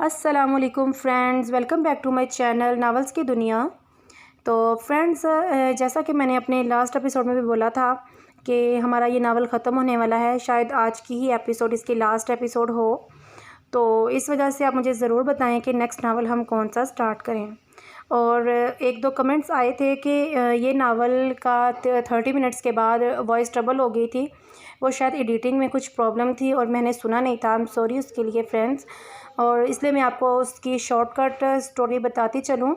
السلام علیکم friends, welcome back to my channel novels کی دنیا۔ تو فرینڈز، جیسا کہ میں نے اپنے لاسٹ ایپیسوڈ میں بھی بولا تھا کہ ہمارا یہ ناول ختم ہونے والا ہے، شاید آج کی ہی ایپیسوڈ اس کی لاسٹ ایپیسوڈ ہو، تو اس وجہ سے آپ مجھے ضرور بتائیں کہ نیکسٹ ناول ہم کون سا سٹارٹ کریں۔ اور ایک دو کمنٹس آئے تھے کہ یہ ناول کا 30 منٹس کے بعد وائس ٹربل ہو گئی تھی، وہ شاید ایڈیٹنگ میں کچھ پرابلم تھی اور میں نے سنا نہیں تھا۔ سوری اس کے لیے فرینڈز، اور اس لیے میں آپ کو اس کی شارٹ کٹ سٹوری بتاتی چلوں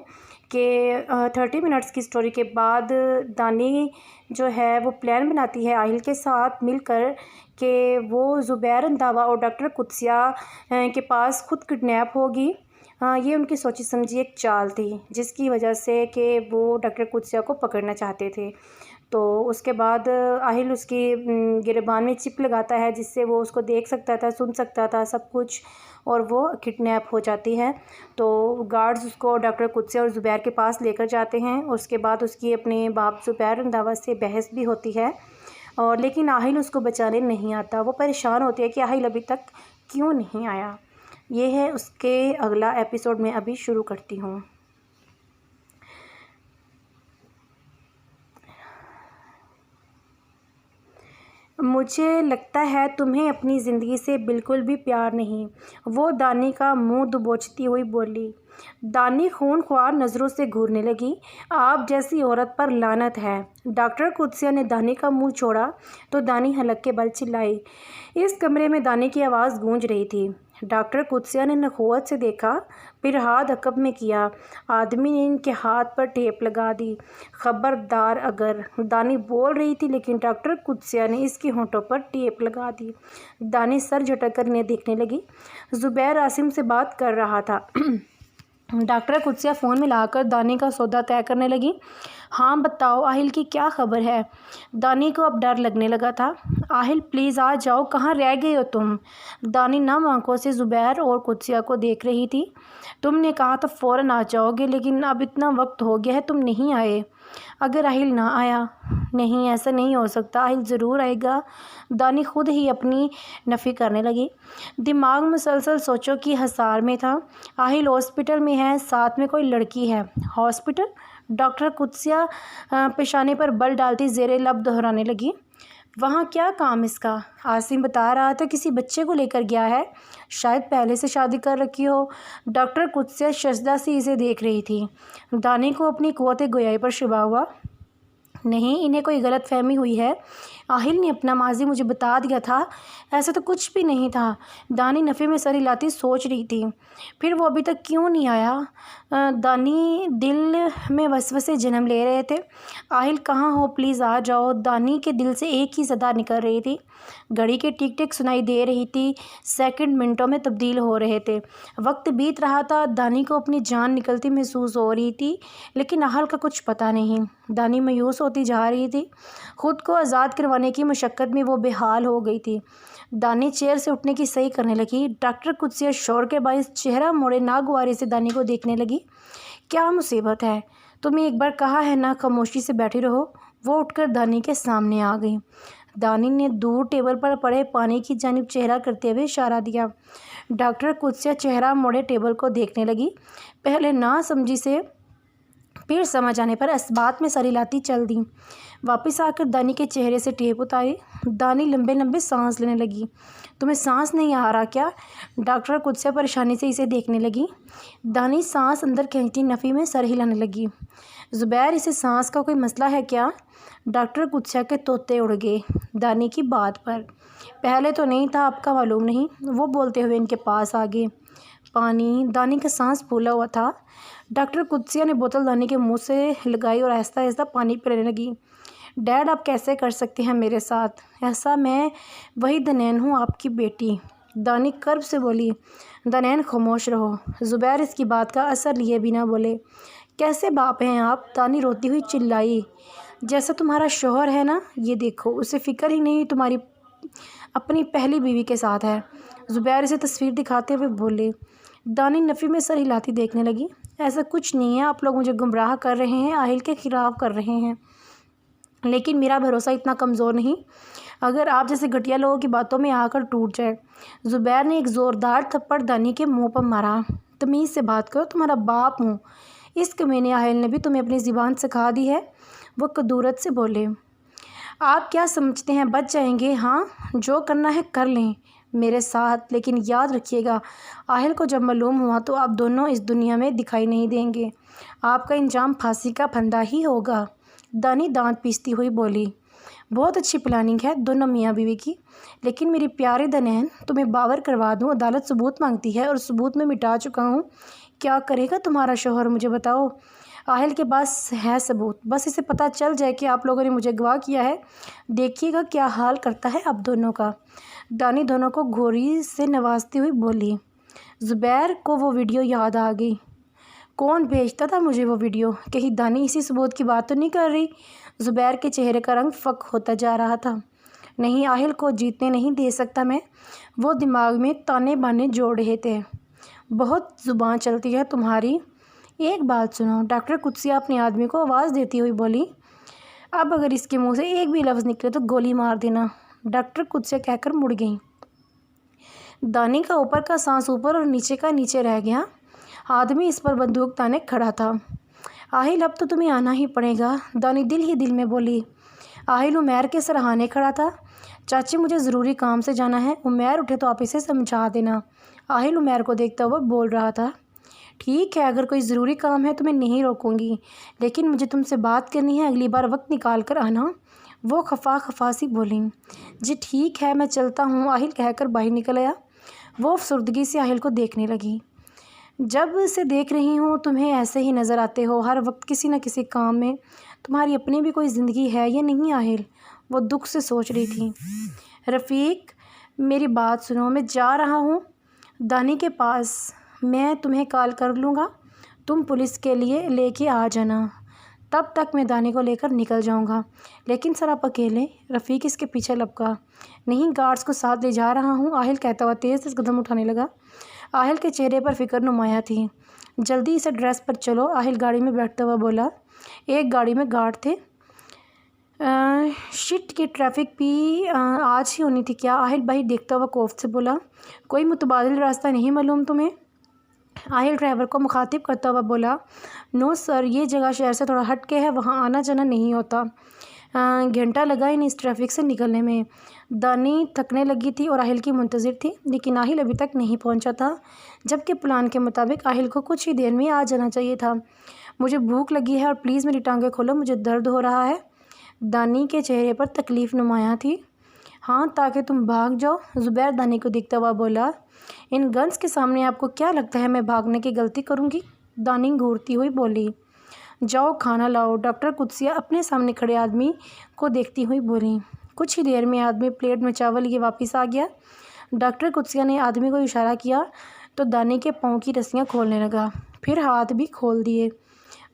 کہ 30 منٹس کی سٹوری کے بعد دانی جو ہے وہ پلان بناتی ہے آہل کے ساتھ مل کر کہ وہ زبیر رنداوا اور ڈاکٹر قدسیہ کے پاس خود کڈنیپ ہوگی۔ یہ ان کی سوچی سمجھی ایک چال تھی جس کی وجہ سے کہ وہ ڈاکٹر قدسیہ کو پکڑنا چاہتے تھے۔ تو اس کے بعد آہل اس کی گریبان میں چپ لگاتا ہے جس سے وہ اس کو دیکھ سکتا تھا، سن سکتا تھا سب کچھ، اور وہ کڈنیپ ہو جاتی ہے۔ تو گارڈز اس کو ڈاکٹر قدسیہ اور زبیر کے پاس لے کر جاتے ہیں، اور اس کے بعد اس کی اپنے باپ زبیر رنداوا سے بحث بھی ہوتی ہے، اور لیکن آہل اس کو بچانے نہیں آتا۔ وہ پریشان ہوتی ہے کہ آہل ابھی تک کیوں نہیں آیا۔ یہ ہے اس کے اگلا ایپیسوڈ میں ابھی شروع کرتی ہوں۔ مجھے لگتا ہے تمہیں اپنی زندگی سے بالکل بھی پیار نہیں، وہ دانی کا منہ دبوچتی ہوئی بولی۔ دانی خون خوار نظروں سے گھورنے لگی۔ آپ جیسی عورت پر لعنت ہے۔ ڈاکٹر قدسیہ نے دانی کا منہ چھوڑا تو دانی حلق کے بل چلائی۔ اس کمرے میں دانی کی آواز گونج رہی تھی۔ ڈاکٹر قدسیہ نے نخوت سے دیکھا، پھر ہاتھ عقب میں کیا۔ آدمی نے ان کے ہاتھ پر ٹیپ لگا دی۔ خبردار اگر دانی بول رہی تھی لیکن ڈاکٹر قدسیہ نے اس کے ہونٹوں پر ٹیپ لگا دی۔ دانی سر جھٹک کر انہیں دیکھنے لگی۔ زبیر عاصم سے بات کر رہا تھا۔ ڈاکٹر قدسیہ فون میں لا کر دانی کا سودا طے کرنے لگی۔ ہاں بتاؤ آہل کی کیا خبر ہے؟ دانی کو اب ڈر لگنے لگا تھا۔ آہل پلیز آ جاؤ، کہاں رہ گئے ہو تم؟ دانی نم آنکھوں سے زبیر اور قدسیہ کو دیکھ رہی تھی۔ تم نے کہا تو فوراً آ جاؤ گے، لیکن اب اتنا وقت ہو گیا ہے تم نہیں آئے۔ اگر آہل نہ آیا؟ نہیں، ایسا نہیں ہو سکتا، آہل ضرور آئے گا۔ دانی خود ہی اپنی نفی کرنے لگی۔ دماغ مسلسل سوچوں کی حصار میں تھا۔ آہل ہاسپٹل میں ہے، ساتھ میں کوئی لڑکی ہے۔ ہاسپٹل؟ ڈاکٹر قدسیہ پیشانے پر بل ڈالتی زیر لب دہرانے لگی۔ وہاں کیا کام اس کا؟ عاصم بتا رہا تھا کسی بچے کو لے کر گیا ہے، شاید پہلے سے شادی کر رکھی ہو۔ ڈاکٹر قدسیہ ششدر سے اسے دیکھ رہی تھی۔ دانی کو اپنی قوت گویائی پر شبہ ہوا۔ نہیں، انہیں کوئی غلط فہمی ہوئی ہے۔ آہل نے اپنا ماضی مجھے بتا دیا تھا، ایسا تو کچھ بھی نہیں تھا۔ دانی نفی میں سر ہلاتی سوچ رہی تھی۔ پھر وہ ابھی تک کیوں نہیں آیا؟ دانی دل میں وسوسے جنم لے رہے تھے۔ آہل کہاں ہو؟ پلیز آ جاؤ۔ دانی کے دل سے ایک ہی صدا نکل رہی تھی۔ گھڑی کے ٹک ٹک سنائی دے رہی تھی، سیکنڈ منٹوں میں تبدیل ہو رہے تھے۔ وقت بیت رہا تھا، دانی کو اپنی جان نکلتی محسوس ہو رہی تھی، لیکن آہل کا کچھ پتہ نہیں۔ دانی مایوس ہوتی جا رہی تھی۔ خود کو آزاد کروانے کی مشقت میں وہ بے حال ہو گئی تھی۔ دانی چیئر سے اٹھنے کی صحیح کرنے لگی۔ ڈاکٹر قدسیہ شور کے باعث چہرہ موڑے ناگواری سے دانی کو دیکھنے لگی۔ کیا مصیبت ہے؟ تمہیں ایک بار کہا ہے نا خاموشی سے بیٹھی رہو۔ وہ اٹھ کر دانی کے سامنے آ گئی۔ دانی نے دور ٹیبل پر پڑے پانی کی جانب چہرہ کرتے ہوئے اشارہ دیا۔ ڈاکٹر قدسیہ چہرہ موڑے ٹیبل کو دیکھنے لگی، پہلے نہ سمجھی سے پھر سمجھ آنے پر اثبات میں سر ہلاتی چل دیں۔ واپس آ کر دانی کے چہرے سے ٹیپ اتاری۔ دانی لمبے لمبے سانس لینے لگی۔ تمہیں سانس نہیں آ رہا کیا؟ ڈاکٹر قدسیہ پریشانی سے اسے دیکھنے لگی۔ دانی سانس اندر کھینچتی نفی میں سر ہلانے لگی۔ زبیر، اسے سانس کا کوئی مسئلہ ہے کیا؟ ڈاکٹر قدسیہ کے طوطے اڑ گئے دانی کی بات پر۔ پہلے تو نہیں تھا، آپ کا معلوم نہیں؟ وہ بولتے ہوئے ان کے پاس آ گئے۔ پانی؟ دانی کا سانس پھولا ہوا تھا۔ ڈاکٹر قدسیہ نے بوتل دانی کے منہ سے لگائی اور آہستہ آہستہ پانی پلانے لگی۔ ڈیڈ، آپ کیسے کر سکتے ہیں میرے ساتھ ایسا؟ میں وہی دنین ہوں، آپ کی بیٹی۔ دانی کرب سے بولی۔ دنین، خاموش رہو۔ زبیر اس کی بات کا اثر لیے بنا بولے۔ کیسے باپ ہیں آپ؟ دانی روتی ہوئی چلائی۔ جیسا تمہارا شوہر ہے نا، یہ دیکھو، اسے فکر ہی نہیں تمہاری اپنی پہلی بیوی کے ساتھ ہے۔ زبیر اسے تصویر دکھاتے ہوئے بولے۔ دانی نفی میں سر ہلاتی دیکھنے لگی۔ ایسا کچھ نہیں ہے، آپ لوگ مجھے گمراہ کر رہے ہیں، آہل کے خلاف کر رہے ہیں، لیکن میرا بھروسہ اتنا کمزور نہیں۔ اگر آپ جیسے گھٹیا لوگوں کی باتوں میں آ کر ٹوٹ جائے۔ زبیر نے ایک زوردار تھپڑ دانی کے منہ پر مارا۔ تمیز سے بات کرو، تمہارا باپ ہوں۔ اس کمینے آہل نے بھی تمہیں اپنی زبان سکھا دی ہے، وہ کدورت سے بولے۔ آپ کیا سمجھتے ہیں بچ جائیں گے؟ ہاں، جو کرنا ہے کر لیں میرے ساتھ، لیکن یاد رکھیے گا آہل کو جب معلوم ہوا تو آپ دونوں اس دنیا میں دکھائی نہیں دیں گے، آپ کا انجام پھانسی کا پھندا ہی ہوگا۔ دانی دانت پیستی ہوئی بولی۔ بہت اچھی پلاننگ ہے دونوں میاں بیوی کی، لیکن میری پیارے دنین، تمہیں باور کروا دوں، عدالت ثبوت مانگتی ہے اور ثبوت میں مٹا چکا ہوں۔ کیا کرے گا تمہارا شوہر مجھے بتاؤ؟ آہل کے پاس ہے ثبوت، بس اسے پتہ چل جائے کہ آپ لوگوں نے مجھے گواہ کیا ہے، دیکھیے گا کیا حال کرتا ہے اب دونوں کا۔ دانی دونوں کو گھوری سے نوازتی ہوئی بولی۔ زبیر کو وہ ویڈیو یاد آ گئی۔ کون بھیجتا تھا مجھے وہ ویڈیو؟ کہیں دانی اسی ثبوت کی بات تو نہیں کر رہی؟ زبیر کے چہرے کا رنگ فک ہوتا جا رہا تھا۔ نہیں، آہل کو جیتنے نہیں دے سکتا میں، وہ دماغ میں تانے بانے جوڑ رہے تھے۔ بہت زبان چلتی ہے تمہاری۔ ایک بات سنو، ڈاکٹر قدسیہ اپنے آدمی کو آواز دیتی ہوئی بولی۔ اب اگر اس کے منہ سے ایک بھی لفظ نکلے تو گولی مار دینا، ڈاکٹر قدسیہ کہہ کر مڑ گئیں۔ دانی کا اوپر کا سانس اوپر اور نیچے کا نیچے رہ گیا۔ آدمی اس پر بندوق تانے کھڑا تھا۔ آہل اب تو تمہیں آنا ہی پڑے گا، دانی دل ہی دل میں بولی۔ آہل عمیر کے سرہانے کھڑا تھا۔ چاچی مجھے ضروری کام سے جانا ہے، عمیر اٹھے تو آپ اسے سمجھا دینا۔ آہل عمیر کو دیکھتا ہوا بول رہا تھا۔ ٹھیک ہے، اگر کوئی ضروری کام ہے تو میں نہیں روکوں گی، لیکن مجھے تم سے بات کرنی ہے، اگلی بار وقت نکال کر آنا، وہ خفا سی بولیں۔ جی ٹھیک ہے، میں چلتا ہوں، آہل کہہ کر باہر نکل آیا۔ وہ افسردگی سے آہل کو دیکھنے لگی۔ جب سے دیکھ رہی ہوں تمہیں ایسے ہی نظر آتے ہو، ہر وقت کسی نہ کسی کام میں۔ تمہاری اپنی بھی کوئی زندگی ہے یا نہیں آہل؟ وہ دکھ سے سوچ رہی تھی۔ رفیق میری بات سنو، میں جا رہا ہوں دانی کے پاس، میں تمہیں کال کر لوں گا، تم پولیس کے لیے لے کے آ جانا، تب تک میں دانی کو لے کر نکل جاؤں گا۔ لیکن سر آپ اکیلے؟ رفیق اس کے پیچھے لپکا۔ نہیں، گارڈز کو ساتھ لے جا رہا ہوں، آہل کہتا ہوا تیز قدم اٹھانے لگا۔ آہل کے چہرے پر فکر نمایاں تھی۔ جلدی اس ایڈریس پر چلو، آہل گاڑی میں بیٹھتا ہوا بولا۔ ایک گاڑی میں گارڈ تھے۔ شٹ کی ٹریفک بھی آج ہی ہونی تھی کیا؟ آہل باہر دیکھتا ہوا کوفت سے بولا۔ کوئی متبادل راستہ نہیں معلوم تمہیں؟ آہل ڈرائیور کو مخاطب کرتا ہوا بولا۔ نو سر، یہ جگہ شہر سے تھوڑا ہٹ کے ہے، وہاں آنا جانا نہیں ہوتا، گھنٹہ لگا انہیں اس ٹریفک سے نکلنے میں۔ دانی تھکنے لگی تھی اور آہل کی منتظر تھی، لیکن آہل ابھی تک نہیں پہنچا تھا، جبکہ پلان کے مطابق آہل کو کچھ ہی دیر میں آ جانا چاہیے تھا۔ مجھے بھوک لگی ہے اور پلیز میری ٹانگیں کھولو، مجھے درد ہو رہا ہے۔ دانی کے چہرے پر تکلیف نمایاں تھی۔ ہاں، تاکہ تم بھاگ جاؤ، زبیر دانی کو دیکھتا ہوا بولا۔ ان گنز کے سامنے آپ کو کیا لگتا ہے میں بھاگنے کی غلطی کروں گی؟ دانی گھورتی ہوئی بولی۔ جاؤ کھانا لاؤ، ڈاکٹر قدسیہ اپنے سامنے کھڑے آدمی کو دیکھتی ہوئی بولی۔ کچھ ہی دیر میں آدمی پلیٹ میں چاول لیے واپس آ گیا۔ ڈاکٹر قدسیہ نے آدمی کو اشارہ کیا تو دانی کے پاؤں کی رسیاں کھولنے لگا، پھر ہاتھ بھی کھول دیے۔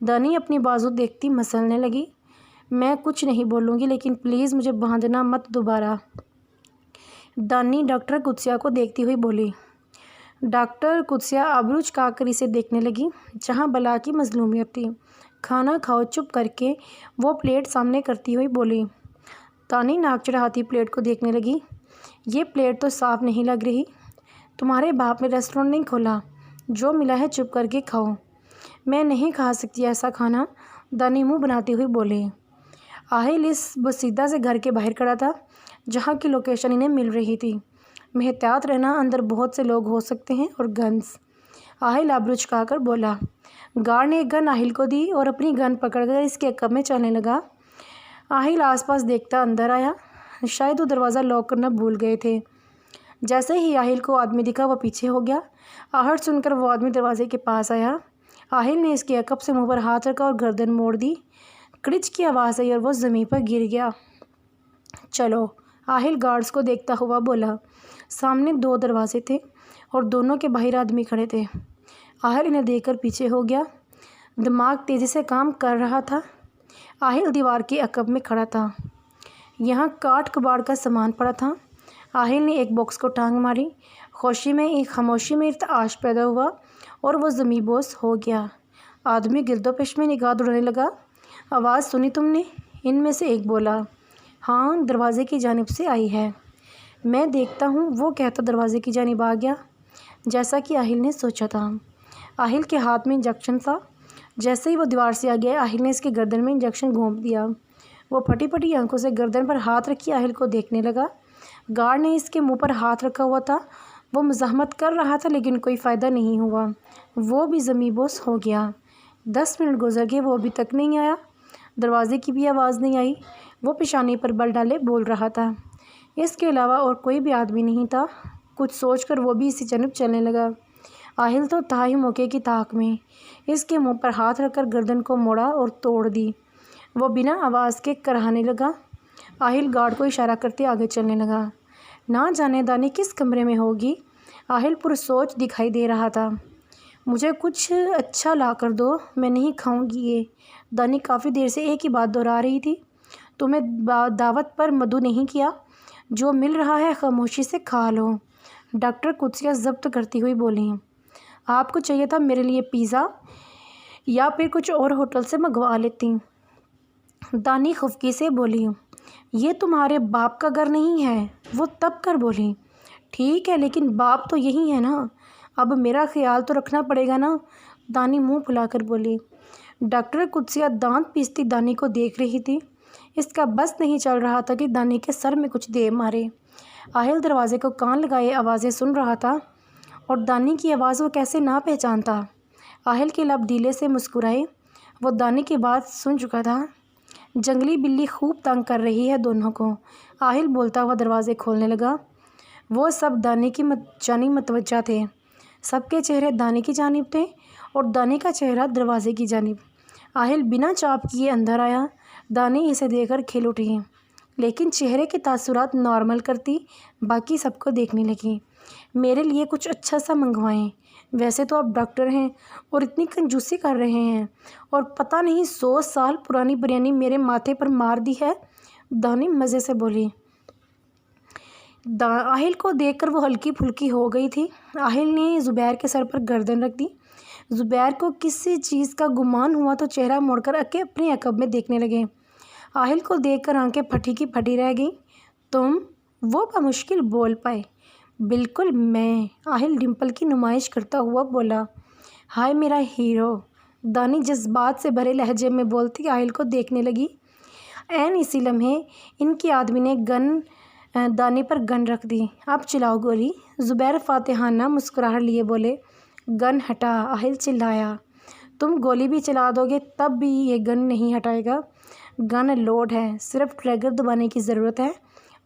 دانی اپنی بازو دیکھتی مسلنے لگی۔ میں کچھ نہیں بولوں گی، لیکن پلیز مجھے باندھنا مت دوبارہ، دانی ڈاکٹر قدسیہ کو دیکھتی ہوئی بولی۔ ڈاکٹر قدسیہ آبرو چکا کر اسے دیکھنے لگی۔ جہاں بلا کی مظلومیت تھی۔ کھانا کھاؤ چپ کر کے، وہ پلیٹ سامنے کرتی ہوئی بولی۔ دانی ناک چڑھاتی پلیٹ کو دیکھنے لگی۔ یہ پلیٹ تو صاف نہیں لگ رہی۔ تمہارے باپ نے ریسٹورنٹ نہیں کھولا، جو ملا ہے چپ کر کے کھاؤ۔ میں نہیں کھا سکتی ایسا کھانا، دانی منہ بناتی ہوئی بولی۔ آہل اس بسیدہ سے گھر کے باہر کھڑا تھا، جہاں کی لوکیشن انہیں مل رہی تھی۔ محتاط رہنا، اندر بہت سے لوگ ہو سکتے ہیں، اور گنز۔ آہل آبرو چکا کر بولا۔ گارڈ نے ایک گن آہل کو دی اور اپنی گن پکڑ کر اس کے عقب میں چلنے لگا۔ آہل آس پاس دیکھتا اندر آیا، شاید وہ دروازہ لاک کرنا بھول گئے تھے۔ جیسے ہی آہل کو آدمی دکھا وہ پیچھے ہو گیا۔ آہٹ سن کر وہ آدمی دروازے کے پاس آیا۔ آہل نے اس کے عقب سے منہ پر ہاتھ رکھا اور گردن موڑ دی۔ کڑچ کی آواز آئی اور وہ زمین پر گر گیا۔ چلو، آہل گارڈز کو دیکھتا ہوا بولا۔ سامنے 2 دروازے تھے اور دونوں کے باہر آدمی کھڑے تھے۔ آہل انہیں دیکھ کر پیچھے ہو گیا۔ دماغ تیزی سے کام کر رہا تھا۔ آہل دیوار کے عقب میں کھڑا تھا۔ یہاں کاٹ کباڑ کا سامان پڑا تھا۔ آہل نے ایک باکس کو ٹانگ ماری۔ خاموشی میں ارتعاش پیدا ہوا اور وہ زمیں بوس ہو گیا۔ آدمی گرد و پیش میں نگاہ دوڑانے لگا۔ آواز سنی تم نے؟ ان میں سے ایک بولا۔ ہاں، دروازے کی جانب سے آئی ہے۔ میں دیکھتا ہوں، وہ کہتا دروازے کی جانب آ گیا۔ جیسا کہ آہل نے سوچا تھا، آہل کے ہاتھ میں انجیکشن تھا۔ جیسے ہی وہ دیوار سے آگے آیا، آہل نے اس کی گردن میں انجیکشن گھونپ دیا۔ وہ پھٹی پھٹی آنکھوں سے گردن پر ہاتھ رکھی آہل کو دیکھنے لگا۔ گارڈ نے اس کے منہ پر ہاتھ رکھا ہوا تھا۔ وہ مزاحمت کر رہا تھا لیکن کوئی فائدہ نہیں ہوا۔ وہ بھی زمیں بوس ہو گیا۔ 10 منٹ گزر گئے، وہ ابھی تک نہیں آیا۔ دروازے کی بھی آواز نہیں آئی۔ وہ پیشانی پر بل ڈالے بول رہا تھا۔ اس کے علاوہ اور کوئی بھی آدمی نہیں تھا۔ کچھ سوچ کر وہ بھی اسی جانب چلنے لگا۔ آہل تو تھا ہی موقع کی طاق میں۔ اس کے منہ پر ہاتھ رکھ کر گردن کو موڑا اور توڑ دی۔ وہ بنا آواز کے کراہنے لگا۔ آہل گارڈ کو اشارہ کرتے آگے چلنے لگا۔ نہ جانے دانی کس کمرے میں ہوگی؟ آہل پرسوچ دکھائی دے رہا تھا۔ مجھے کچھ اچھا لا کر دو، میں نہیں کھاؤں گی یہ۔ دانی کافی دیر سے ایک ہی بات دہرا رہی تھی۔ تمہیں دعوت پر مدعو نہیں کیا؟ جو مل رہا ہے خاموشی سے کھا لو۔ ڈاکٹر قدسیہ ضبط کرتی ہوئی بولی۔ آپ کو چاہیے تھا میرے لیے پیزا، یا پھر کچھ اور ہوٹل سے منگوا لیتی۔ دانی خفگی سے بولی۔ یہ تمہارے باپ کا گھر نہیں ہے، وہ تب کر بولی۔ ٹھیک ہے، لیکن باپ تو یہی ہے نا، اب میرا خیال تو رکھنا پڑے گا نا، دانی منہ پھلا کر بولی۔ ڈاکٹر قدسیہ دانت پیستی دانی کو دیکھ رہی تھی۔ اس کا بس نہیں چل رہا تھا کہ دانی کے سر میں کچھ دے مارے۔ آہل دروازے کو کان لگائے آوازیں سن رہا تھا، اور دانی کی آواز وہ کیسے نہ پہچانتا۔ آہل کے لب ڈھیلے سے مسکرائے۔ وہ دانی کی بات سن چکا تھا۔ جنگلی بلی خوب تنگ کر رہی ہے دونوں کو، آہل بولتا ہوا دروازے کھولنے لگا۔ وہ سب دانی کی جانب متوجہ تھے۔ سب کے چہرے دانی کی جانب تھے اور دانی کا چہرہ دروازے کی جانب۔ آہل بنا چاپ کیے اندر آیا۔ دانی اسے دیکھ کر کھل اٹھی، لیکن چہرے کے تاثرات نارمل کرتی باقی سب کو دیکھنے لگی۔ میرے لیے کچھ اچھا سا منگوائیں، ویسے تو آپ ڈاکٹر ہیں اور اتنی کنجوسی کر رہے ہیں، اور پتہ نہیں 100 سال پرانی بریانی میرے ماتھے پر مار دی ہے، دانی مزے سے بولی۔ آہل کو دیکھ کر وہ ہلکی پھلکی ہو گئی تھی۔ آہل نے زبیر کے سر پر گردن رکھ دی۔ زبیر کو کسی چیز کا گمان ہوا تو چہرہ موڑ کر اپنے عقب میں دیکھنے لگے۔ آہل کو دیکھ کر آنکھیں پھٹی کی پھٹی رہ گئیں۔ تم؟ وہ بمشکل بول پائے۔ بالکل میں، آہل ڈمپل کی نمائش کرتا ہوا بولا۔ ہائے میرا ہیرو، دانی جذبات سے بھرے لہجے میں بولتی آہل کو دیکھنے لگی۔ عین اسی لمحے ان کی آدمی نے دانی پر گن رکھ دی۔ اب چلاؤ گولی، زبیر فاتحانہ مسکراہٹ لیے بولے۔ گن ہٹا، آہل چلایا۔ تم گولی بھی چلا دو گے تب بھی یہ گن نہیں ہٹائے گا۔ گن لوڈ ہے، صرف ٹریگر دبانے کی ضرورت ہے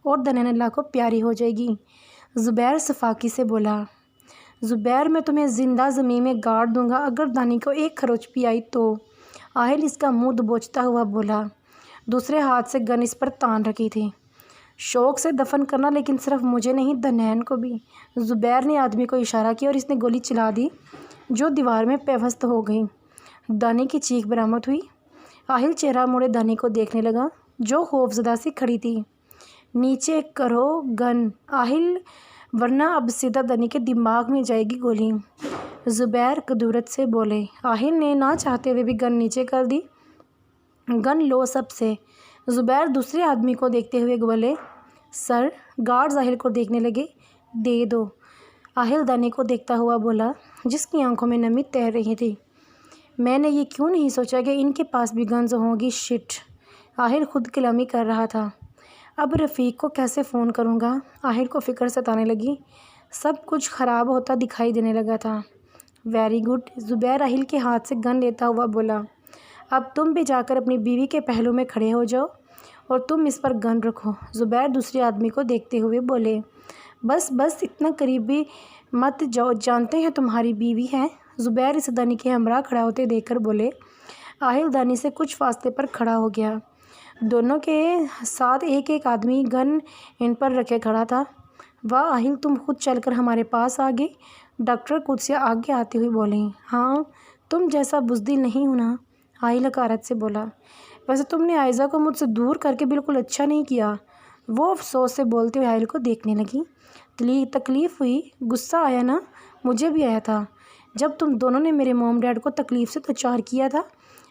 اور دنین اللہ کو پیاری ہو جائے گی، زبیر صفاقی سے بولا۔ زبیر میں تمہیں زندہ زمین میں گاڑ دوں گا اگر دانی کو ایک خروچ بھی آئی تو، آہل اس کا منہ دبوچتا ہوا بولا۔ دوسرے ہاتھ سے گن اس پر تان رکھی تھی۔ شوق سے دفن کرنا، لیکن صرف مجھے نہیں دنین کو بھی۔ زبیر نے آدمی کو اشارہ کیا اور اس نے گولی چلا دی جو دیوار میں پیوست ہو گئی۔ دانی کی چیخ برآمد ہوئی۔ آہل چہرہ موڑے دانی کو دیکھنے لگا جو خوفزدہ سی کھڑی تھی۔ نیچے کرو گن، آہل، ورنہ اب سیدھا دانی کے دماغ میں جائے گی گولی، زبیر کدورت سے بولے۔ آہل نے نہ چاہتے ہوئے بھی گن نیچے کر دی۔ گن لو سب سے، زبیر دوسرے آدمی کو دیکھتے ہوئے بولے۔ سر، گارڈز آہل کو دیکھنے لگے۔ دے دو، آہل دانی کو دیکھتا ہوا بولا جس کی آنکھوں میں نمی تیر رہی تھی۔ میں نے یہ کیوں نہیں سوچا کہ ان کے پاس بھی گنز ہوں گی، شٹ، آہل خود کلامی کر رہا تھا۔ اب رفیق کو کیسے فون کروں گا، آہل کو فکر ستانے لگی۔ سب کچھ خراب ہوتا دکھائی دینے لگا تھا۔ ویری گڈ، زبیر آہل کے ہاتھ سے گن لیتا ہوا بولا۔ اب تم بھی جا کر اپنی بیوی کے پہلو میں کھڑے ہو جاؤ اور تم اس پر گن رکھو، زبیر دوسرے آدمی کو دیکھتے ہوئے بولے۔ بس بس، اتنا قریب بھی مت جاؤ، جانتے ہیں تمہاری بیوی ہے، زبیر اسے دانی کے ہمراہ کھڑا ہوتے دیکھ کر بولے۔ آہل دانی سے کچھ فاصلے پر کھڑا ہو گیا۔ دونوں کے ساتھ ایک ایک آدمی گن ان پر رکھے کھڑا تھا۔ واہ آہل، تم خود چل کر ہمارے پاس آ گئی، ڈاکٹر قدسیہ آگے آتی ہوئی بولیں۔ ہاں، تم جیسا بزدل نہیں ہوں نا، آہل حقارت سے بولا۔ ویسے تم نے عائزہ کو مجھ سے دور کر کے بالکل اچھا نہیں کیا، وہ افسوس سے بولتے ہوئے آہل کو دیکھنے لگی۔ تکلیف ہوئی، غصہ آیا نا، مجھے بھی آیا تھا جب تم دونوں نے میرے موم ڈیڈ کو تکلیف سے دوچار کیا تھا۔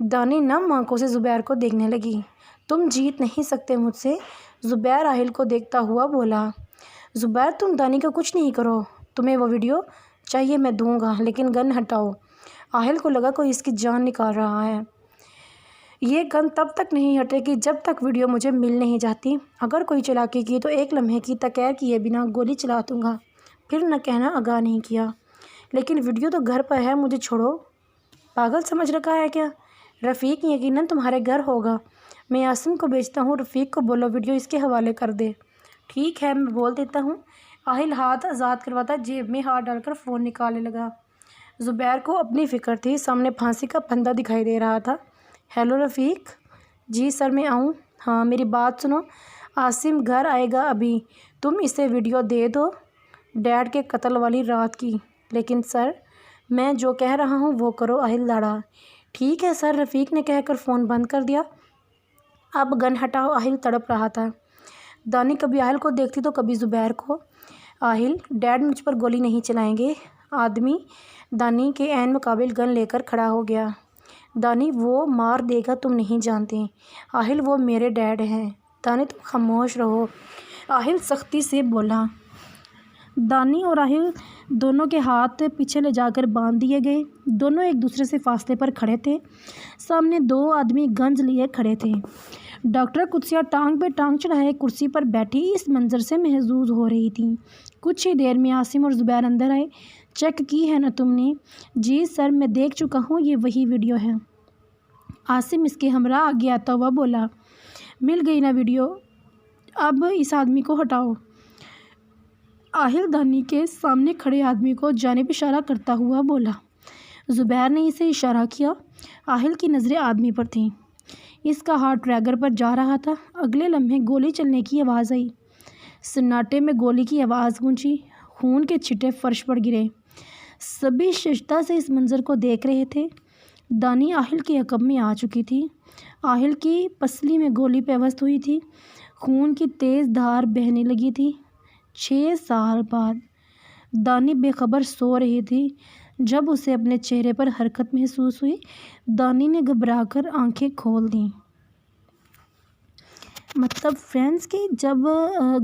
دانی نم آنکھوں سے زبیر کو دیکھنے لگی۔ تم جیت نہیں سکتے مجھ سے، زبیر آہل کو دیکھتا ہوا بولا۔ زبیر تم دانی کا کچھ نہیں کرو، تمہیں وہ ویڈیو چاہیے میں دوں گا، لیکن گن ہٹاؤ۔ آہل کو لگا کوئی اس کی جان نکال رہا ہے۔ یہ گن تب تک نہیں ہٹے گی جب تک ویڈیو مجھے مل نہیں جاتی۔ اگر کوئی چالاکی کی تو ایک لمحے کی تکیر کیے بنا گولی چلا دوں گا، پھر نہ کہنا آگاہ نہیں کیا۔ لیکن ویڈیو تو گھر پر ہے، مجھے چھوڑو۔ پاگل سمجھ رکھا ہے کیا؟ رفیق یقیناً تمہارے گھر ہوگا، میں عاصم کو بھیجتا ہوں، رفیق کو بولو ویڈیو اس کے حوالے کر دے۔ ٹھیک ہے میں بول دیتا ہوں۔ آہل ہاتھ آزاد کرواتا جیب میں ہاتھ ڈال کر فون نکالنے لگا۔ زبیر کو اپنی فکر تھی، سامنے پھانسی کا پھندا دکھائی دے رہا تھا۔ ہیلو رفیق۔ جی سر میں آؤں؟ ہاں میری بات سنو، عاصم گھر آئے گا ابھی، تم اسے ویڈیو دے دو ڈیڈ کے قتل والی رات کی۔ لیکن سر میں جو کہہ رہا ہوں وہ کرو، آہل لڑا۔ ٹھیک ہے سر، رفیق نے کہہ کر فون بند کر دیا۔ اب گن ہٹاؤ، آہل تڑپ رہا تھا۔ دانی کبھی آہل کو دیکھتی تو کبھی زبیر کو۔ آہل ڈیڈ مجھ پر گولی نہیں چلائیں گے۔ آدمی دانی کے عین مقابل گن لے کر کھڑا ہو گیا۔ دانی وہ مار دے گا، تم نہیں جانتے۔ آہل وہ میرے ڈیڈ ہیں۔ دانی تم خاموش رہو، آہل سختی سے بولا۔ دانی اور آہل دونوں کے ہاتھ پیچھے لے جا کر باندھ دیے گئے۔ دونوں ایک دوسرے سے فاصلے پر کھڑے تھے۔ سامنے دو آدمی گنز لیے کھڑے تھے۔ ڈاکٹر قدسیہ ٹانگ پہ ٹانگ چڑھائے کرسی پر بیٹھی اس منظر سے محظوظ ہو رہی تھی۔ کچھ ہی دیر میں عاصم اور زبیر اندر آئے۔ چیک کی ہے نا تم نے؟ جی سر میں دیکھ چکا ہوں، یہ وہی ویڈیو ہے۔ عاصم اس کے ہمراہ آگے آتا ہوا بولا۔ مل گئی نا ویڈیو، اب اس آدمی کو ہٹاؤ۔ آہل دانی کے سامنے کھڑے آدمی کو جانب اشارہ کرتا ہوا بولا۔ زبیر نے اسے اشارہ کیا۔ آہل کی نظریں آدمی پر تھیں۔ اس کا ہاتھ ٹریگر پر جا رہا تھا۔ اگلے لمحے گولی چلنے کی آواز آئی۔ سناٹے میں گولی کی آواز گونجی، خون کے چھٹے فرش پر گرے۔ سبھی ششدر سے اس منظر کو دیکھ رہے تھے۔ دانی آہل کے عقب میں آ چکی تھی۔ آہل کی پسلی میں گولی پیوست ہوئی تھی، خون کی تیز دھار بہنے لگی تھی۔ 6 سال بعد دانی بے خبر سو رہی تھی۔ جب اسے اپنے چہرے پر حرکت محسوس ہوئی، دانی نے گھبرا کر آنکھیں کھول دیں۔ مطلب فرینڈز کہ جب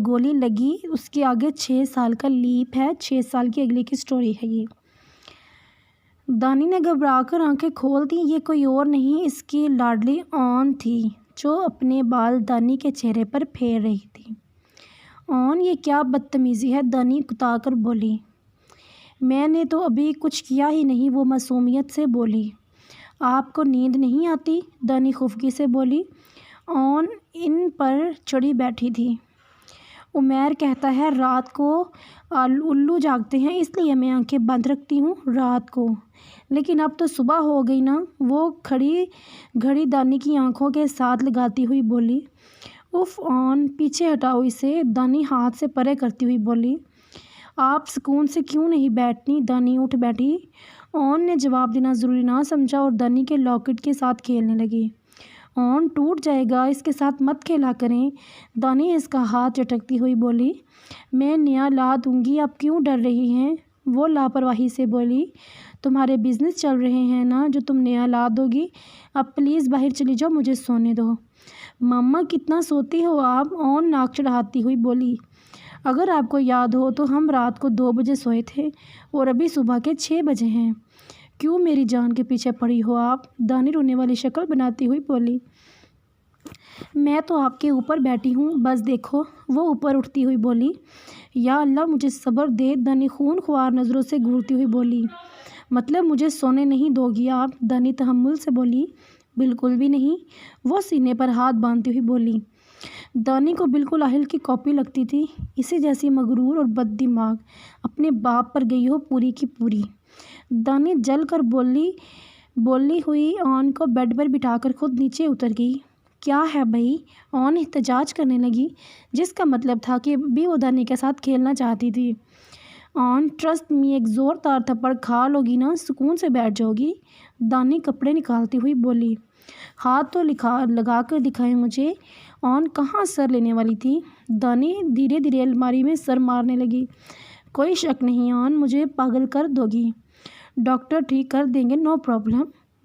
گولی لگی اس کے آگے 6 سال کا لیپ ہے، 6 سال کی اگلی کی سٹوری ہے یہ۔ دانی نے گھبرا کر آنکھیں کھول دیں۔ یہ کوئی اور نہیں اس کی لاڈلی اون تھی جو اپنے بال دانی کے چہرے پر پھیر رہی تھی۔ اون یہ کیا بدتمیزی ہے، دانی کتا کر بولی۔ میں نے تو ابھی کچھ کیا ہی نہیں، وہ معصومیت سے بولی۔ آپ کو نیند نہیں آتی؟ دانی خفگی سے بولی۔ اون ان پر چڑھی بیٹھی تھی۔ عمیر کہتا ہے رات کو الو جاگتے ہیں، اس لیے میں آنکھیں بند رکھتی ہوں رات کو، لیکن اب تو صبح ہو گئی نا، وہ کھڑی گھڑی دانی کی آنکھوں کے ساتھ لگاتی ہوئی بولی۔ اف اون پیچھے ہٹاؤ اسے، دانی ہاتھ سے پرے کرتی ہوئی بولی۔ آپ سکون سے کیوں نہیں بیٹھتی؟ دانی اٹھ بیٹھی۔ اون نے جواب دینا ضروری نہ سمجھا اور دانی کے لاکٹ کے ساتھ کھیلنے لگی۔ اون ٹوٹ جائے گا، اس کے ساتھ مت کھیلا کریں، دانی اس کا ہاتھ چٹکتی ہوئی بولی۔ میں نیا لا دوں گی، آپ کیوں ڈر رہی ہیں؟ وہ لاپرواہی سے بولی۔ تمہارے بزنس چل رہے ہیں نا جو تم نیا لا دو گی، اب پلیز باہر چلی جاؤ، مجھے سونے دو۔ ماما کتنا سوتی ہو آپ؟ اون ناک چڑھاتی ہوئی بولی۔ اگر آپ کو یاد ہو تو ہم رات کو 2 بجے سوئے تھے اور ابھی صبح کے 6 بجے ہیں۔ کیوں میری جان کے پیچھے پڑی ہو آپ؟ دانی رونے والی شکل بناتی ہوئی بولی۔ میں تو آپ کے اوپر بیٹھی ہوں، بس دیکھو، وہ اوپر اٹھتی ہوئی بولی۔ یا اللہ مجھے صبر دے، دانی خون خوار نظروں سے گھورتی ہوئی بولی۔ مطلب مجھے سونے نہیں دو گی آپ؟ دانی تحمل سے بولی۔ بالکل بھی نہیں، وہ سینے پر ہاتھ باندھتی ہوئی بولی۔ دانی کو بالکل آہل کی کاپی لگتی تھی، اسی جیسی مغرور اور بد دماغ، اپنے باپ پر گئی ہو پوری کی پوری۔ دانی جل کر بولی ہوئی اون کو بیڈ پر بٹھا کر خود نیچے اتر گئی۔ کیا ہے بھائی؟ اون احتجاج کرنے لگی، جس کا مطلب تھا کہ بھی وہ دانی کے ساتھ کھیلنا چاہتی تھی۔ اون ٹرسٹ می، ایک زوردار تھپڑ کھا لوگی نا، سکون سے بیٹھ جاؤ گی، دانی کپڑے نکالتی ہوئی بولی۔ ہاتھ تو لگا کر دکھائے مجھے۔ اون کہاں سر لینے والی تھی؟ دانی دھیرے دھیرے الماری میں سر مارنے لگی۔ کوئی شک نہیں اون، مجھے پاگل کر دو گی، ڈاکٹر ٹھیک کر دیں گے، نو پرابلم۔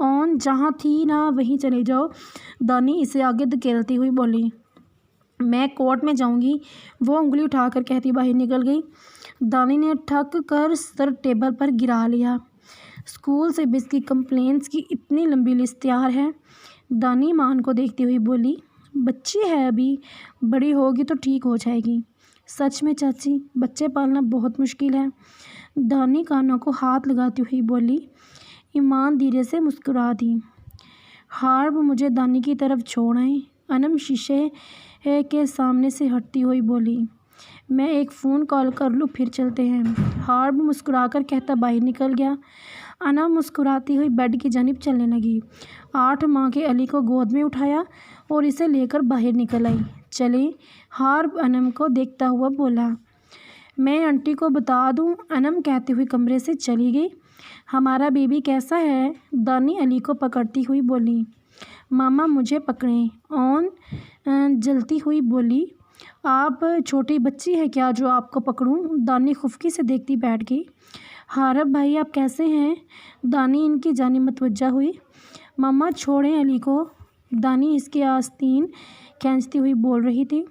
اون جہاں تھی نا وہیں چلے جاؤ، دانی اسے آگے دھکیلتی ہوئی بولی۔ میں کورٹ میں جاؤں گی، وہ انگلی اٹھا کر کہتی باہر نکل گئی۔ دانی نے ٹھک کر سر ٹیبل پر گرا لیا۔ اسکول سے بس کی کمپلینٹس کی اتنی لمبی لسٹ تیار ہے۔ دانی ایمان کو دیکھتی ہوئی بولی، بچی ہے ابھی، بڑی ہوگی تو ٹھیک ہو جائے گی۔ سچ میں چاچی، بچے پالنا بہت مشکل ہے، دانی کانوں کو ہاتھ لگاتی ہوئی بولی۔ ایمان دھیرے سے مسکرا دی۔ ہارپ مجھے دانی کی طرف چھوڑ آئیں، انم شیشے کے سامنے سے ہٹتی ہوئی بولی۔ میں ایک فون کال کر لوں پھر چلتے ہیں، ہارپ مسکرا کر کہتا باہر نکل گیا۔ انم مسکراتی ہوئی بیڈ کی جانب چلنے لگی۔ 8 ماہ کے علی کو گود میں اٹھایا اور اسے لے کر باہر نکل آئی۔ چلیں، ہارپ انم کو دیکھتا ہوا بولا۔ میں آنٹی کو بتا دوں، انم کہتی ہوئی کمرے سے چلی گئی۔ ہمارا بیبی کیسا ہے؟ دانی علی کو پکڑتی ہوئی بولی۔ ماما مجھے پکڑیں، اون جلتی ہوئی بولی۔ آپ چھوٹی بچی ہے کیا جو آپ کو پکڑوں؟ دانی خفکی سے دیکھتی بیٹھ گئی۔ ہارپ بھائی آپ کیسے ہیں؟ دانی ان کی جانب متوجہ ہوئی۔ ماما چھوڑیں علی کو، دانی اس کے آستین کھینچتی ہوئی بول رہی تھی۔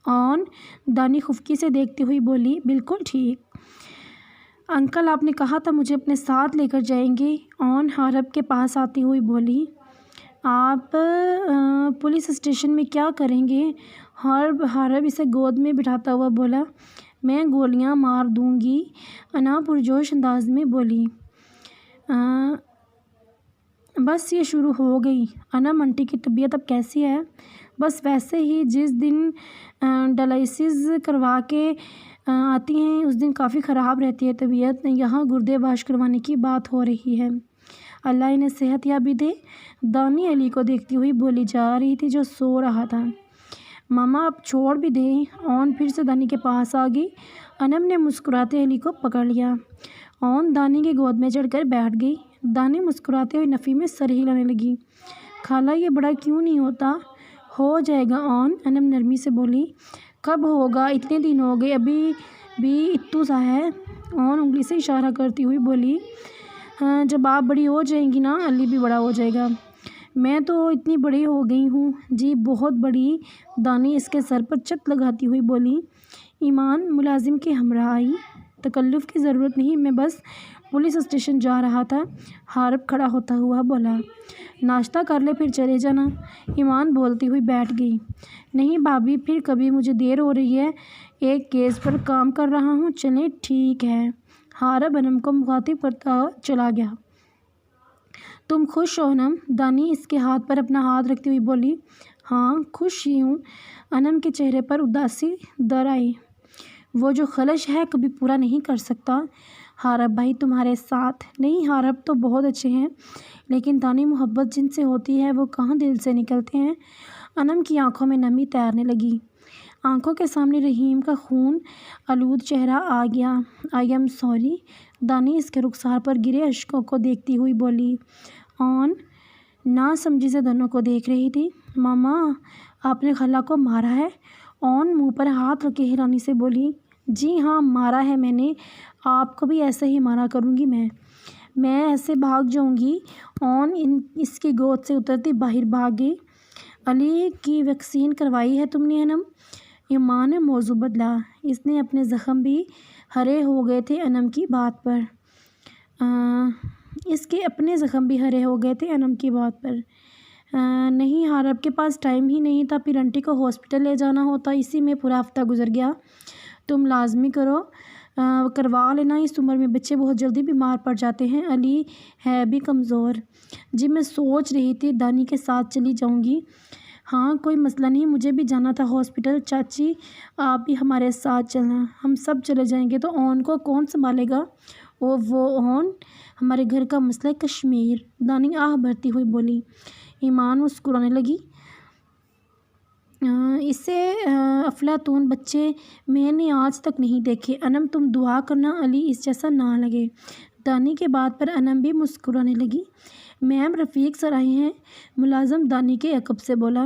اون دانی خفکی سے دیکھتی ہوئی بولی، بالکل ٹھیک انکل، آپ نے کہا تھا مجھے اپنے ساتھ لے کر جائیں گے، اون ہارپ کے پاس آتی ہوئی بولی۔ آپ پولیس اسٹیشن میں کیا کریں گے؟ ہارپ اسے گود میں بٹھاتا ہوا بولا۔ میں گولیاں مار دوں گی، انا پرجوش انداز میں بولی۔ بس یہ شروع ہو گئی، انم آنٹی کی طبیعت اب کیسی ہے؟ بس ویسے ہی، جس دن ڈائلسس کروا کے آتی ہیں اس دن کافی خراب رہتی ہے طبیعت، یہاں گردے واش کروانے کی بات ہو رہی ہے، اللہ انہیں صحت یابی دے، دانی علی کو دیکھتی ہوئی بولی جا رہی تھی جو سو رہا تھا۔ ماما اب چھوڑ بھی دیں، اون پھر سے دانی کے پاس آ گئی۔ انم نے مسکراتے علی کو پکڑ لیا۔ اون دانی کے گود میں چڑھ کر بیٹھ گئی۔ دانی مسکراتے ہوئے نفی میں سر ہلانے لگی۔ خالہ یہ بڑا کیوں نہیں ہوتا؟ ہو جائے گا اون، انم نرمی سے بولی۔ کب ہوگا؟ اتنے دن ہو گئے، ابھی بھی اتو سا ہے، اون انگلی سے اشارہ کرتی ہوئی بولی۔ جب آپ بڑی ہو جائیں گی نا، علی بھی بڑا ہو جائے گا۔ میں تو اتنی بڑی ہو گئی ہوں جی، بہت بڑی، دانی اس کے سر پر چت لگاتی ہوئی بولی۔ ایمان ملازم کے ہمراہ آئی، تکلف کی ضرورت نہیں، میں بس پولیس اسٹیشن جا رہا تھا، ہارپ کھڑا ہوتا ہوا بولا۔ ناشتہ کر لے پھر چلے جانا، ایمان بولتی ہوئی بیٹھ گئی۔ نہیں بھابھی، پھر کبھی، مجھے دیر ہو رہی ہے، ایک کیس پر کام کر رہا ہوں۔ چلیں ٹھیک ہے، ہارپ انم کو مخاطب کرتا چلا گیا۔ تم خوش ہو انم؟ دانی اس کے ہاتھ پر اپنا ہاتھ رکھتی ہوئی بولی۔ ہاں خوش ہی ہوں، انم کے چہرے پر اداسی در آئی۔ وہ جو خلش ہے کبھی پورا نہیں کر سکتا، ہارپ بھائی تمہارے ساتھ نہیں، ہارپ تو بہت اچھے ہیں، لیکن دانی محبت جن سے ہوتی ہے وہ کہاں دل سے نکلتے ہیں۔ انم کی آنکھوں میں نمی تیرنے لگی، آنکھوں کے سامنے رحیم کا خون آلود چہرہ آ گیا۔ آئی ایم سوری، دانی اس کے رخسار پر گرے اشکوں کو دیکھتی ہوئی بولی۔ اون نا سمجھی سے دونوں کو دیکھ رہی تھی۔ ماما آپ نے خالہ کو مارا ہے؟ اون منہ پر ہاتھ رکھے حیرانی سے بولی۔ جی ہاں مارا ہے میں نے، آپ کو بھی ایسے ہی مارا کروں گی میں ایسے بھاگ جاؤں گی۔ اون اس کی گود سے اترتی باہر بھاگ گئی۔ علی کی ویکسین کروائی ہے تم نے انم؟ ایمان نے موضوع بدلا، اس نے اپنے زخم بھی ہرے ہو گئے تھے انم کی بات پر۔ اس کے اپنے زخم بھی ہرے ہو گئے تھے انم کی بات پر۔ نہیں، ہارپ کے پاس ٹائم ہی نہیں تھا، پھر آنٹی کو ہاسپٹل لے جانا ہوتا، اسی میں پورا ہفتہ گزر گیا۔ تم لازمی کروا لینا، اس عمر میں بچے بہت جلدی بیمار پڑ جاتے ہیں، علی ہے بھی کمزور۔ جی میں سوچ رہی تھی دانی کے ساتھ چلی جاؤں گی۔ ہاں کوئی مسئلہ نہیں، مجھے بھی جانا تھا ہاسپٹل، چاچی آپ بھی ہمارے ساتھ چلنا، ہم سب چلے جائیں گے تو اون کو کون سنبھالے گا؟ وہ اون، ہمارے گھر کا مسئلہ کشمیر، دانی آہ بھرتی ہوئی بولی۔ ایمان مسکرانے لگی۔ اسے افلاطون بچے میں نے آج تک نہیں دیکھے، انم تم دعا کرنا علی اس جیسا نہ لگے۔ دانی کے بات پر انم بھی مسکرانے لگی۔ میم رفیق سر آئے ہیں، ملازم دانی کے عقب سے بولا۔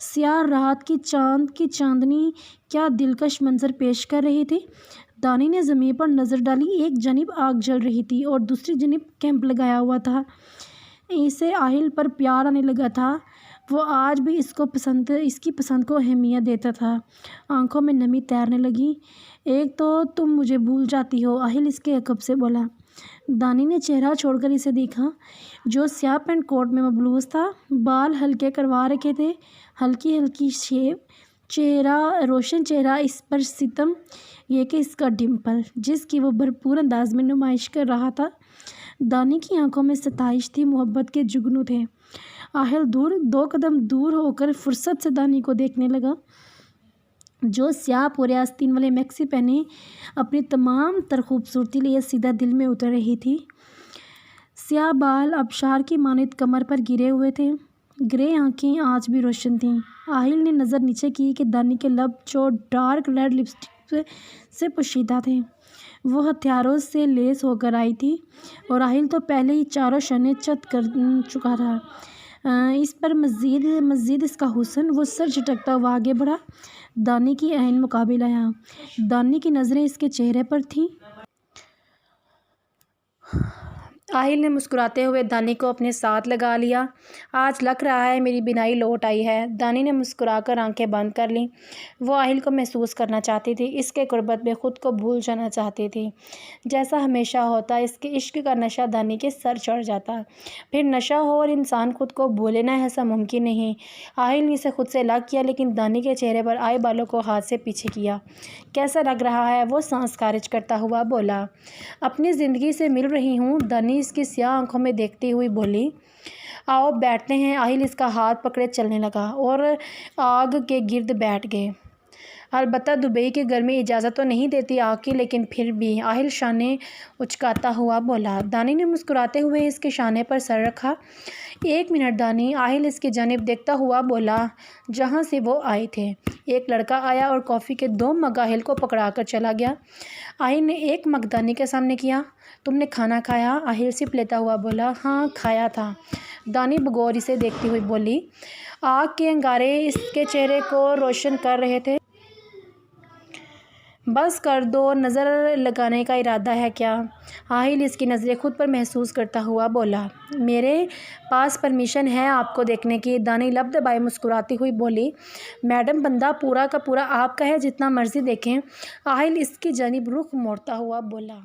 سیاہ رات کی چاند کی چاندنی کیا دلکش منظر پیش کر رہی تھی۔ دانی نے زمین پر نظر ڈالی۔ ایک جانب آگ جل رہی تھی اور دوسری جانب کیمپ لگایا ہوا تھا۔ اسے آہل پر پیار آنے لگا تھا۔ وہ آج بھی اس کی پسند کو اہمیت دیتا تھا۔ آنکھوں میں نمی تیرنے لگی۔ ایک تو تم مجھے بھول جاتی ہو، آہل اس کے عقب سے بولا۔ دانی نے چہرہ چھوڑ کر اسے دیکھا، جو سیاہ پینٹ کوٹ میں ملبوس تھا، بال ہلکے کروا رکھے تھے، ہلکی ہلکی شیو، روشن چہرہ، اس پر ستم یہ کہ اس کا ڈمپل، جس کی وہ بھرپور انداز میں نمائش کر رہا تھا۔ دانی کی آنکھوں میں ستائش تھی، محبت کے جگنو تھے۔ آہل دو قدم دور ہو کر فرصت سے دانی کو دیکھنے لگا، جو سیاہ پورے آستین والے میکسی پہنے اپنی تمام تر خوبصورتی لیے سیدھا دل میں اتر رہی تھی۔ سیاہ بال آبشار کی مانند کمر پر گرے ہوئے تھے، گرے آنکھیں آج بھی روشن تھیں۔ آہل نے نظر نیچے کی کہ دانی کے لب، جو ڈارک ریڈ لپسٹک سے پوشیدہ تھے، وہ ہتھیاروں سے لیس ہو کر آئی تھی، اور آہل تو پہلے ہی چاروں شانے چت کر چکا تھا۔ اس پر مزید اس کا حسن، وہ سر جھٹکتا ہوا آگے بڑھا، دانی کی عین مقابل آیا۔ دانی کی نظریں اس کے چہرے پر تھیں۔ آہل نے مسکراتے ہوئے دانی کو اپنے ساتھ لگا لیا۔ آج لگ رہا ہے میری بینائی لوٹ آئی ہے۔ دانی نے مسکرا کر آنکھیں بند کر لیں۔ وہ آہل کو محسوس کرنا چاہتی تھی، اس کے قربت میں خود کو بھول جانا چاہتی تھی۔ جیسا ہمیشہ ہوتا، اس کے عشق کا نشہ دانی کے سر چڑھ جاتا۔ پھر نشہ ہو اور انسان خود کو بھولے نہ، ایسا ممکن نہیں۔ آہل نے اسے خود سے الگ کیا، لیکن دانی کے چہرے پر آئے بالوں کو ہاتھ سے پیچھے کیا۔ کیسا لگ رہا ہے؟ وہ سانس خارج کرتا ہوا بولا۔ اپنی زندگی سے مل رہی ہوں، دانی اس کی سیاہ آنکھوں میں دیکھتے ہوئے بولی۔ آؤ بیٹھتے ہیں۔ آہل اس کا ہاتھ پکڑے چلنے لگا اور آگ کے گرد بیٹھ گئے۔ البتہ دبئی کی گرمی اجازت تو نہیں دیتی آگ کی، لیکن پھر بھی، آہل شانے اچکاتا ہوا بولا۔ دانی نے مسکراتے ہوئے اس کے شانے پر سر رکھا۔ ایک منٹ دانی، آہل اس کی جانب دیکھتا ہوا بولا، جہاں سے وہ آئے تھے۔ ایک لڑکا آیا اور کافی کے 2 مگ آہل کو پکڑا کر چلا گیا۔ آہل نے ایک مگ دانی کے سامنے کیا۔ تم نے کھانا کھایا؟ آہل سپ لیتا ہوا بولا۔ ہاں، کھایا تھا۔ دانی بغور اسے دیکھتی ہوئی بولی۔ آگ کے انگارے اس کے چہرے کو روشن کر رہے تھے۔ بس کر دو، نظر لگانے کا ارادہ ہے کیا؟ آہل اس کی نظریں خود پر محسوس کرتا ہوا بولا۔ میرے پاس پرمیشن ہے آپ کو دیکھنے کی، دانی لب دبائے مسکراتی ہوئی بولی۔ میڈم، بندہ پورا کا پورا آپ کا ہے، جتنا مرضی دیکھیں، آہل اس کی جانب رخ موڑتا ہوا بولا۔